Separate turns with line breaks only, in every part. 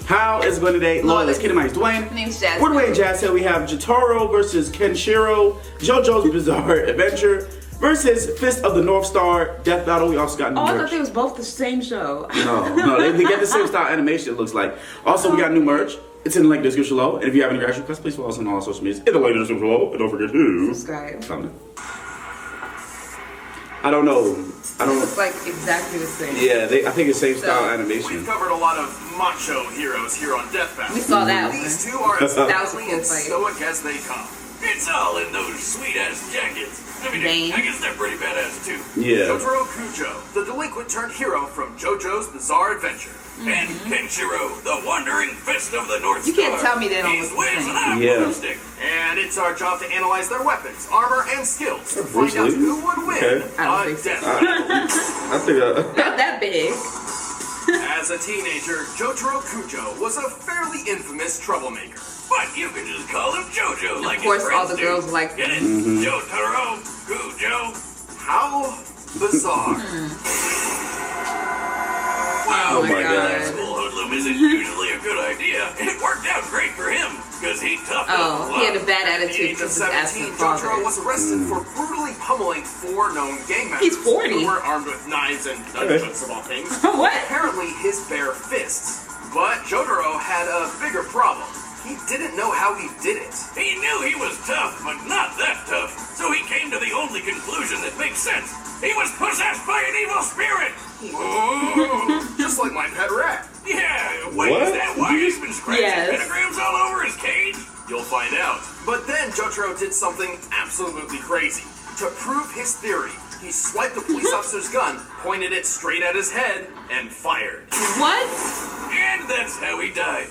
How is it going today? Lord, let's get it. My name's Dwayne.
My name's Jazz.
We're Dwayne Jazz here. We have Jotaro versus Kenshiro, JoJo's Bizarre Adventure versus Fist of the North Star Death Battle. We also got new merch.
I thought they was both the same show.
No, they get the same style animation, it looks like. Also, we got new merch. It's in the link in the description below. And if you have any reaction requests, please follow us on all our social medias in the link in the description below. And don't forget to
subscribe.
Comment. I don't know.
It looks like exactly the same.
Yeah, I think it's same style animation.
We've covered a lot of macho heroes here on Death Battle.
We saw that one.
These two are as deadly and
fight.
stoic as they come. It's all in those sweet-ass jackets. I mean, I guess they're pretty badass too.
Yeah.
Jotaro the delinquent turned hero from JoJo's Bizarre Adventure. And Kenshiro, the wandering fist of the North Star.
You can't tell me they don't look the same.
And it's our job to analyze their weapons, armor, and skills to find out who would win
I
a death battle.
I think
not that big.
As a teenager, Jotaro was a fairly infamous troublemaker. But you can just call him JoJo like his friends do.
Of course, all the girls like
Get it? Jotaro, Cujo. How bizarre. Wow,
oh my God.
School hoodlum isn't usually a good idea. It worked out great for him, because he toughed up.
He had a bad attitude
At the age of
because his
17, Jotaro was arrested for brutally pummeling 4 known gang members.
He's 40.
Who were armed with knives and nunchucks of all things.
What?
Apparently his bare fists. But Jotaro had a bigger problem. He didn't know how he did it. He knew he was tough, but not that tough. So he came to the only conclusion that makes sense. He was possessed by an evil spirit. Just like my pet rat. Yeah, wait, is that why he's been scratching pentagrams all over his cage? You'll find out. But then Jotaro did something absolutely crazy. To prove his theory, he swiped the police officer's gun, pointed it straight at his head, and fired.
What?
And that's how he died.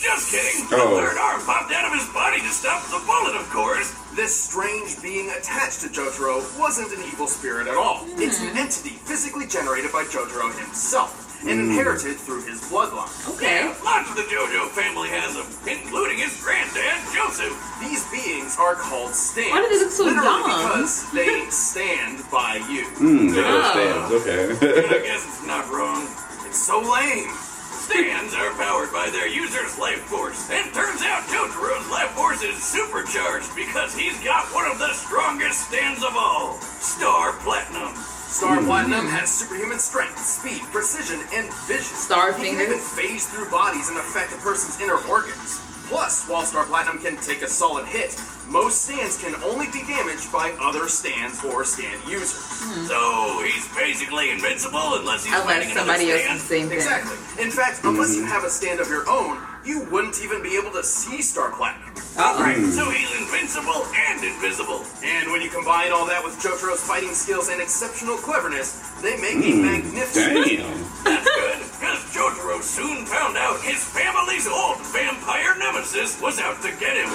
Just kidding. The third arm popped out of his body to stop the bullet, of course. This strange being attached to Jotaro wasn't an evil spirit at all. It's an entity physically generated by Jotaro himself and inherited through his bloodline.
Okay.
Yeah, lots of the JoJo family has them, including his granddad, Joseph. These beings are called stands.
Why do they look so
literally
young?
because they stand by you.
They go stands, okay.
I guess it's not wrong. It's so lame. Stands are powered by their user's life force, and turns out Jotaro's life force is supercharged because he's got one of the strongest stands of all, Star Platinum. Star Platinum has superhuman strength, speed, precision, and vision.
Star
He can even phase through bodies and affect a person's inner organs. Plus, while Star Platinum can take a solid hit, most stands can only be damaged by other stands or stand users. So he's basically invincible unless he's fighting
somebody
another
else
stand.
is the same thing.
Exactly. In fact, unless you have a stand of your own, you wouldn't even be able to see Star Platinum. Right, so he's invincible and invisible. And when you combine all that with Jotaro's fighting skills and exceptional cleverness, they make a magnificent. That's good, because Jotaro soon found out his family's old vampire nemesis was out to get him.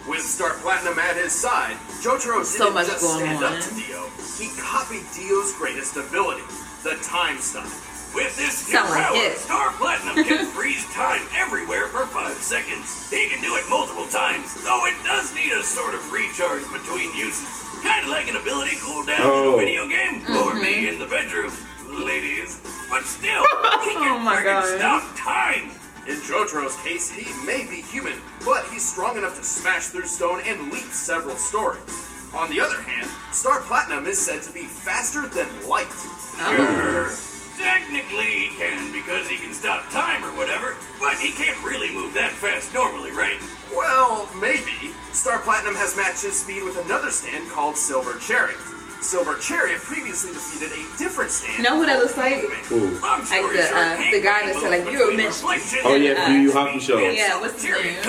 With Star Platinum at his side, Jotaro didn't just stand up to Dio. He copied Dio's greatest ability, the time stop. With this new power, Star Platinum can freeze time everywhere for 5 seconds. He can do it multiple times, though it does need a sort of recharge between uses. Kind of like an ability cooldown in a video game, or me in the bedroom, ladies. But still, he can freaking stop time. In Jotaro's case, he may be human, but he's strong enough to smash through stone and leap several stories. On the other hand, Star Platinum is said to be faster than light. Technically he can, because he can stop time or whatever, but he can't really move that fast normally, right? Well, maybe. Star Platinum has matched his speed with another stand called Silver Chariot. Silver Chariot previously defeated a different stand.
You know who that looks like? Like the guy that said, like, you were mentioned.
Oh yeah, Yu Yu Hakusho.
Yeah, what's his name?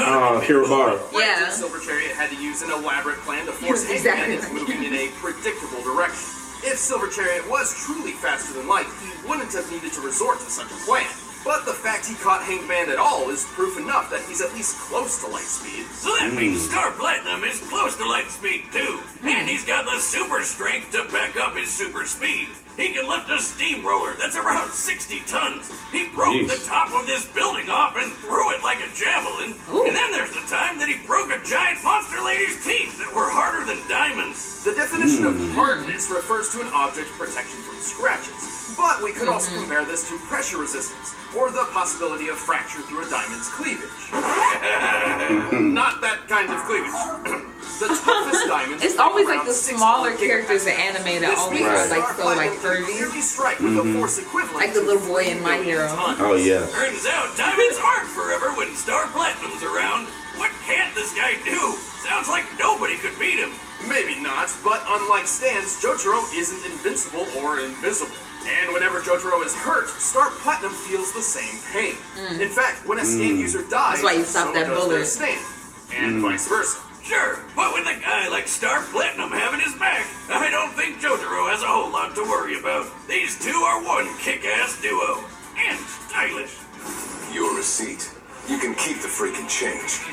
Kiribara.
Yeah. Silver Chariot had to use an elaborate plan to force Hangman into moving in a predictable direction. If Silver Chariot was truly faster than light, he wouldn't have needed to resort to such a plan. But the fact he caught Hangman at all is proof enough that he's at least close to light speed.
So that means Star Platinum is close to light speed too. And he's got the super strength to back up his super speed. He can lift a steamroller that's around 60 tons. He broke the top of this building off and threw it like a javelin. And then there's the time that he broke a giant monster lady's teeth that were harder than diamonds.
The definition of hardness refers to an object's protection from scratches. But we could also compare this to pressure resistance, or the possibility of fracture through a diamond's cleavage. Not that kind of cleavage. The toughest diamonds.
It's always like the smaller characters in anime that always are like so like curvy.
Strike with a force equivalent
Like the little boy in My Hero.
Oh yeah.
Turns out diamonds aren't forever when Star Platinum's around. What can't this guy do? Sounds like nobody could beat him.
Maybe not, but unlike Stans, Jotaro isn't invincible or invisible. And whenever Jotaro is hurt, Star Platinum feels the same pain. In fact, when a Stan user dies,
That's why you stopped
so
that
does their
bullet.
Stan. And vice versa.
Sure, but with a guy like Star Platinum having his back, I don't think Jotaro has a whole lot to worry about. These two are one kick-ass duo. And stylish.
Your receipt. You can keep the freaking change.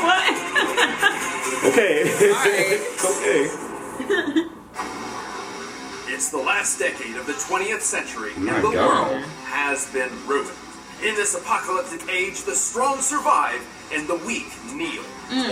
What?
Okay. Okay.
It's the last decade of the 20th century,
My
and the
God.
world has been ruined. In this apocalyptic age, the strong survive and the weak kneel.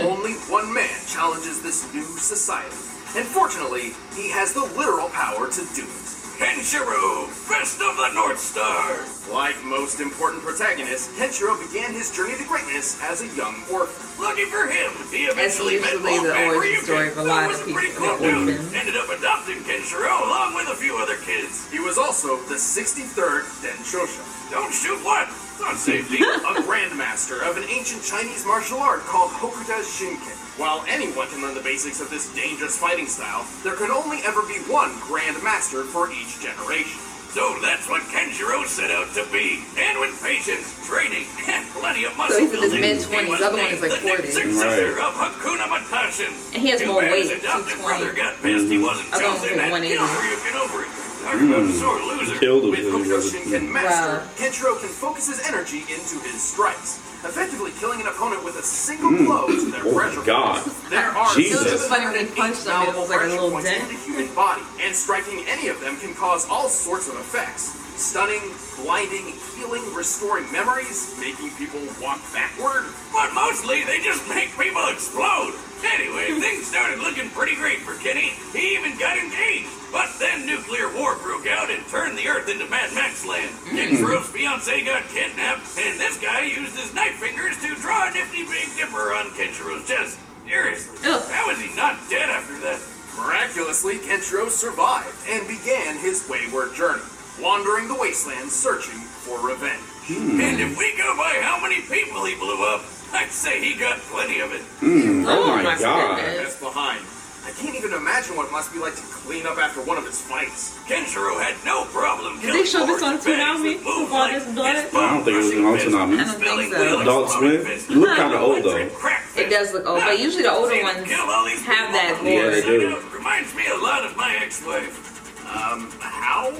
Only one man challenges this new society. And fortunately, he has the literal power to do it.
Kenshiro, Fist of the North Star.
Like most important protagonists, Kenshiro began his journey to greatness as a young orphan.
Lucky for him, he
That's
eventually met
usually the
Wolfman
origin story of a lot of
who was
people
pretty
that
cool
are
dude.
orphans.
Ended up adopting Kenshiro along with a few other kids.
He was also the 63rd Denshosha,
Don't shoot what? It's not safety.
a grandmaster of an ancient Chinese martial art called Hokuda Shinken. While anyone can learn the basics of this dangerous fighting style, there can only ever be one grandmaster for each generation.
So that's what Kenshiro set out to be. And with patience, training, and plenty of
So
muscle
he's in his
building,
mid-20s.
he was
The other one
named
is like
the next
40.
successor of Hakuna Matashin.
And he has
Too
more
bad
weight.
his adopted
220.
brother got pissed he wasn't
Other one's
chosen
like
and
180.
killed Ryukin over it. Talk about a sore loser.
Killed him.
With Hokudo Shinken Master,
Wow.
Kenshiro can focus his energy into his strikes, effectively killing an opponent with a single blow to their
Oh my
pressure.
God.
There are
Jesus.
It was funny when he punched him, it was like a little
points
dent.
in the human body, and striking any of them can cause all sorts of effects. Stunning, blinding, healing, restoring memories, making people walk backward.
But mostly, they just make people explode. Anyway, things started looking pretty great for Kenny. He even got engaged. But then nuclear war broke out and turned the Earth into Mad Max land. Kenshiro's fiancée got kidnapped, and this guy used his knife fingers to draw a nifty Big Dipper on Kenshiro's chest. Seriously,
Ugh.
how is he not dead after that?
Miraculously, Kenshiro survived and began his wayward journey, wandering the wastelands searching for revenge.
And if we go by how many people he blew up, I'd say he got plenty of it.
Oh my God.
That's behind. I can't even imagine what it must be like to clean up after one of his fights.
Kenshiro had no problem
Did they show this on
killing
Toonami? Who bought this and bought it?
I don't think it was on Toonami.
I don't think so.
Adult Swim? It looked kind of old though.
It does look old, but usually the older ones have that
Yeah, they do.
Reminds me a lot of my ex-wife.
How?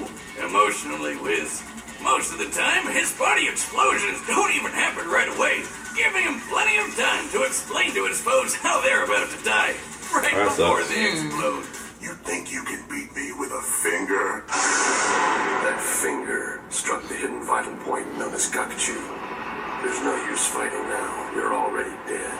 Emotionally, Wiz. Most of the time, his body explosions don't even happen right away, giving him plenty of time to explain to his foes how they're about to die, right
That
before
sucks.
they explode.
You think you can beat me with a finger? That finger struck the hidden vital point known as Gakuchu. There's no use fighting now. You're already dead.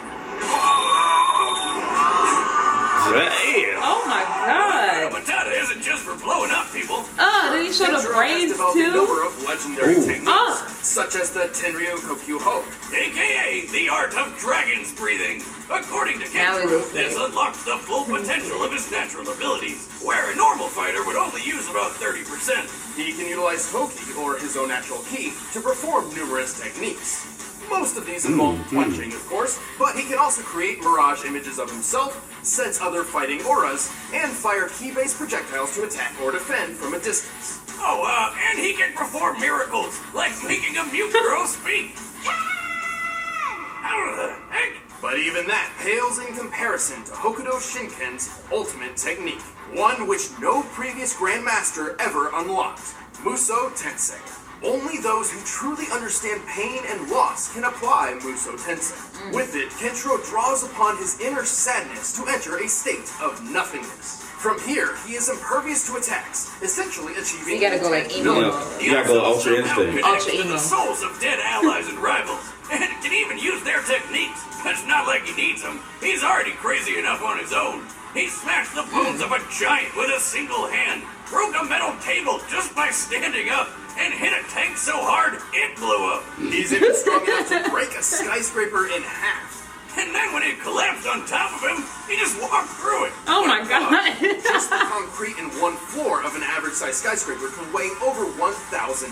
Damn.
Oh my God.
Matata isn't just for blowing up people.
Oh, did he show the
Kenshiro has
brains
developed a
too?
number of legendary
Ooh.
techniques, such as the Tenryu Kokyu Ho.
AKA the art of dragon's breathing. According to
Now he
Kenshiro,
looks
this
like-
unlocks the full potential of his natural abilities, where a normal fighter would only use about 30%.
He can utilize Hoki, or his own natural ki, to perform numerous techniques. Most of these involve punching, of course, but he can also create mirage images of himself, sense other fighting auras, and fire ki-based projectiles to attack or defend from a distance.
Oh, and he can perform miracles, like making a mute girl speak. How the heck?
But even that pales in comparison to Hokudo Shinken's ultimate technique, one which no previous Grandmaster ever unlocked, Muso Tensei. Only those who truly understand pain and loss can apply Muso Tensei. With it, Kenshiro draws upon his inner sadness to enter a state of nothingness. From here, he is impervious to attacks, essentially achieving.
You gotta go like emo.
You gotta go Ultra Instinct.
Ultra emo.
The souls of dead allies and rivals, and can even use their techniques. It's not like he needs them. He's already crazy enough on his own. He smashed the bones of a giant with a single hand, broke a metal table just by standing up, and hit a tank so hard it blew up.
He's even strong enough to break a skyscraper in half.
And then when it collapsed on top of him, he just walked through it.
Oh my god.
Just the concrete in one floor of an average-sized skyscraper can weigh over 1,000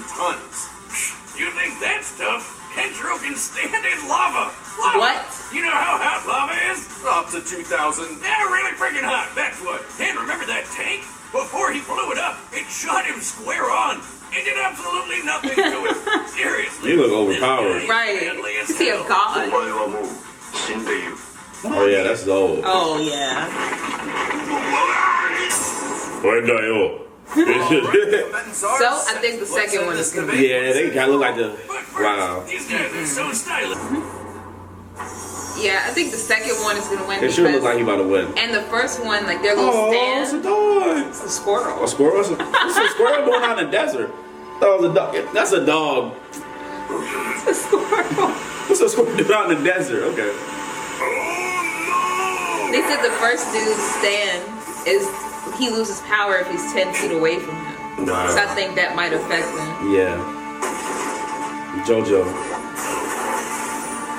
tons.
You think that's tough? Kenshiro can stand in lava. Lava.
What?
You know how hot lava is?
Up to 2,000.
Yeah, really freaking hot, that's what. And remember that tank? Before he blew it up, it shot him square on. It did absolutely nothing to it. Seriously.
You look overpowered.
Right. Is he a god?
Oh yeah, that's old.
Oh yeah. So I think the second one is gonna be.
Yeah, they kind of look like the.
But first,
Wow.
these guys are so stylish.
Yeah, I think the second one is gonna win.
It sure
because-
look like he about to win.
And the first one, like their little
Oh, it's a
stand,
dog.
it's a squirrel.
A squirrel? What's a squirrel doing out in the desert? That was a dog. That's a dog.
It's a squirrel.
What's a squirrel doing out in the desert? Okay.
They said the first dude's stand is he loses power if he's 10 feet away from him.
Wow.
So I think that might affect him.
Yeah. JoJo.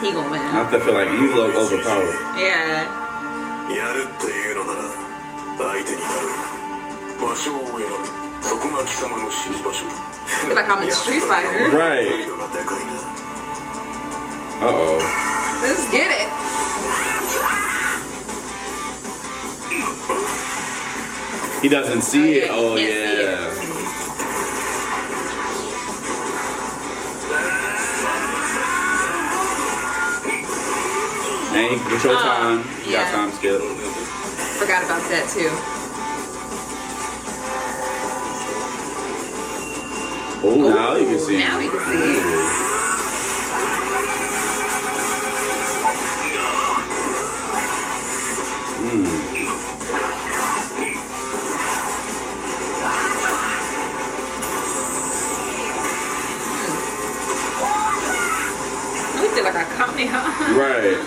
He gonna win.
I feel like you look overpowered.
Yeah.
やるっていうのなら相手になる場所を選ぶそこが貴様の死に場所
I feel like I'm a Street Fighter.
Right.
リードがでかいな
Uh-oh.
Let's get it.
He doesn't see it.
Oh,
Oh,
yeah, he can't see
yeah. And he can control time. He got
yeah.
time skip.
Forgot about that too.
Oh, now you can see.
Now we can see. We did like a Kamehameha.
Right.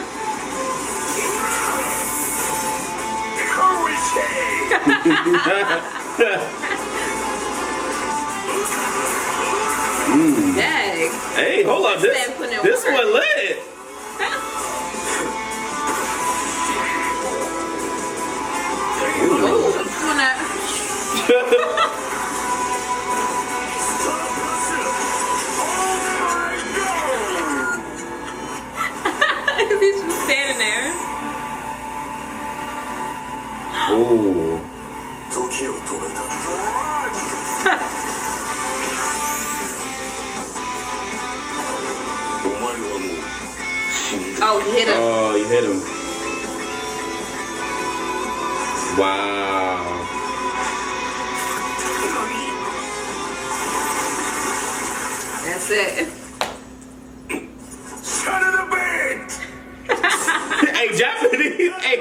Dang.
Hey, hold on. This
Putting in
this
work.
one lit.
Oh, I'm doing that. He's just standing there.
Oh.
時を止めた お前はもう死んで
Oh, he hit him.
Oh, you hit him. Wow.
That's it.
Son of a bitch!
Hey, Japanese. Hey.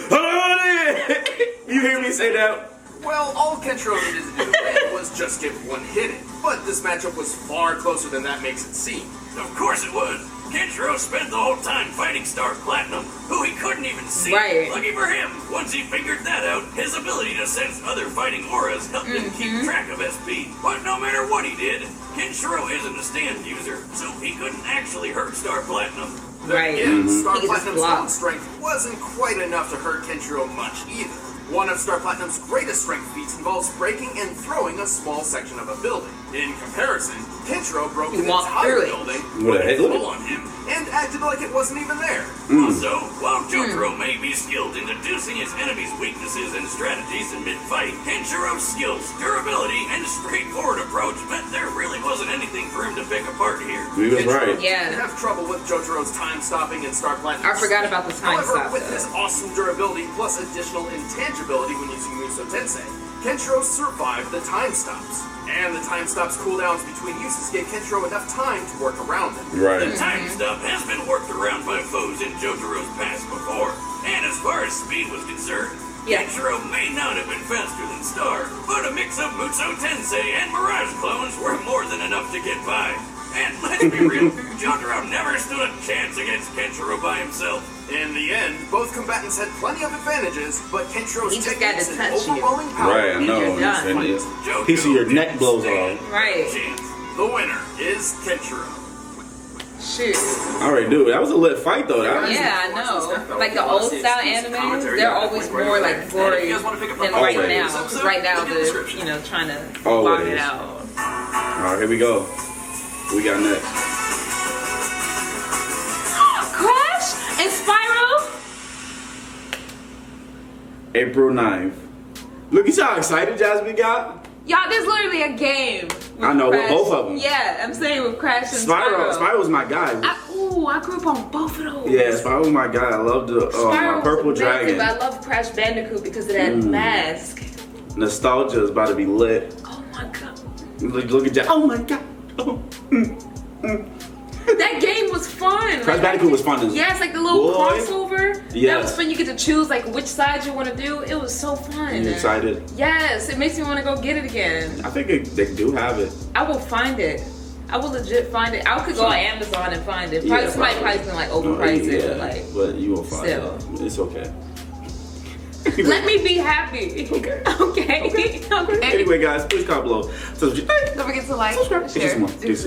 Hold on. You hear me say that?
Well, all Kenshiro needed to do was just get one hit in. But this matchup was far closer than that makes it seem.
Of course it was. Kenshiro spent the whole time fighting Star Platinum, who he couldn't even see.
Right.
Lucky for him, once he figured that out, his ability to sense other fighting auras helped him keep track of SP. But no matter what he did, Kenshiro isn't a stand user, so he couldn't actually hurt Star Platinum.
Right.
Again, Star
He can just
Platinum's
block.
own strength wasn't quite enough to hurt Kenshiro much either. One of Star Platinum's greatest strength feats involves breaking and throwing a small section of a building. In comparison, Kenshiro broke
He
an
walked
entire
through it.
building
What a head
Full
look.
on him.
and acted like it wasn't even there.
Also, while Jotaro may be skilled in deducing his enemy's weaknesses and strategies in mid-fight, Kenshiro's skills, durability, and straightforward approach meant there really wasn't anything for him to pick apart here.
He was right.
Kenshiro
Yeah.
didn't have trouble with Jotaro's time stopping and Star Platinum.
I forgot about the time
However,
stop,
with
though.
his awesome durability plus additional intangibility when using Muso Tensei, Kenshiro survived the time stops. And the time stops cooldowns between uses gave Kenshiro enough time to work around them.
Right.
The time stop has been worked around by foes in JoJo's past before. And as far as speed was concerned, Kenshiro may not have been faster than Star, but a mix of Mutsu Tensei and Mirage clones were more than enough to get by. And let's be real, Jotaro never stood a chance against Kenshiro by himself.
In the end, both combatants had plenty of advantages, but Kenshiro's
He just got
techniques
to
and
touch you.
overwhelming power.
Right, I know.
You're done.
And it's-
JoJo
piece of your neck
didn't
blows
stand
off.
Right.
a chance.
The winner is Kenshiro.
Shoot.
All right, dude. That was a lit fight, though. That was,
Yeah, I know. Like the old style animes, they're always more like gory than right
Always.
now. Because right now they're, you know, trying to
Always.
block it out.
All right, here we go. What we got next?
Crash and Spiral.
April 9th. Look at how excited Jasmine got.
Y'all, there's literally a game. With
I know, with
Crash.
both of them.
Yeah, I'm saying with Crash and Spiral.
Spiral's my guy.
I grew up on both of those.
Yeah, Spiral's my guy. I love the
Spiral
my purple
was amazing,
dragon.
but I love Crash Bandicoot because of that mask.
Nostalgia is about to be lit.
Oh my god.
Look at Jasmine. Oh my god. Oh.
That game was fun.
Crash Bandicoot was fun.
Yeah, it's like the little
Boy.
crossover.
Yes.
That was fun. You get to choose like which side you want to do. It was so fun.
You excited?
Yes, it makes me want to go get it again.
I think they do have it.
I will find it. I will legit find it. I could go on Amazon and find it. Probably somebody probably gonna like overprice it.
Yeah,
Like,
but you will find
still.
it. It's okay.
let me be happy.
Okay.
Okay. Okay.
Anyway, guys, please comment below. So,
Don't forget to like,
subscribe.
share.
Peace.